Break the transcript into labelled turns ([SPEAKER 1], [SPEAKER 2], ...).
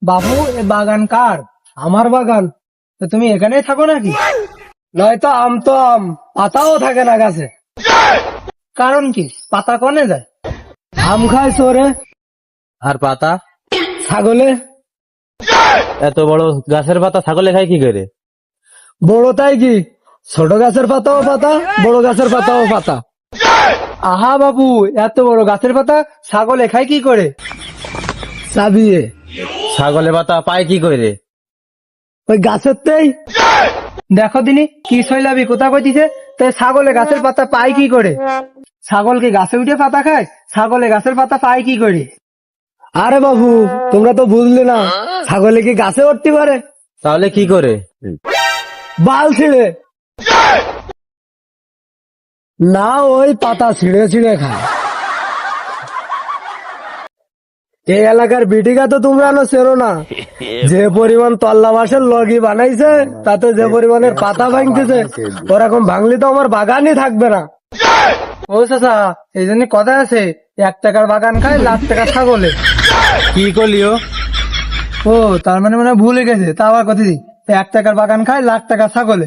[SPEAKER 1] বাবু এ বাগান কার? আমার বাগান। তো তুমি এখানেই থাকো নাকি? নয়তো আম তো আম, পাতাও থাকে না গাছে। কারণ কি? পাতা কনে যায়? আম খায় চোরে,
[SPEAKER 2] আর পাতা?
[SPEAKER 1] ছাগলে।
[SPEAKER 2] এত বড় গাছের পাতা ছাগলে খায় কি করে?
[SPEAKER 1] বড় তাই কি? ছোট গাছের পাতাও পাতা, বড় গাছের পাতাও পাতা। আহা বাবু, এত বড় গাছের পাতা ছাগলে খায় কি করে? চাবিয়ে।
[SPEAKER 2] ছাগলে পাতা পায় কি করে?
[SPEAKER 1] ওই গাছের তেই। দেখো দিনি কি শৈলাবি কোথা কইতিছে, তাই ছাগলে গাছের পাতা পায় কি করে? ছাগল কি গাছে উঠে পাতা খায়? ছাগলে গাছের পাতা পায় কি করে? আরে বাবু, তোমরা তো বুঝলে না, ছাগলে কি গাছে উঠতে পারে?
[SPEAKER 2] তাহলে কি করে?
[SPEAKER 1] বাল ছিঁড়ে। না, ওই পাতা ছিঁড়ে ছিঁড়ে খায়। এই এলাকার বিটিকা তো তোমরা চেনো না, যে পরিমাণ তল্লা বাসের লগি বানাইছে, তাতে যে পরিমাণের পাতা ভাঙতেছে, ওরকম ভাঙলে তো আমার বাগানই থাকবে না। ও চাচা, এই জন্য কথা আছে, 1 টাকার বাগান খায় লাখ টাকা ছাগলে।
[SPEAKER 2] কি করলিও?
[SPEAKER 1] ও, তার মানে ভুলে গেছে, তা আবার কথা দিই, 1 টাকার বাগান খায় লাখ টাকা ছাগলে।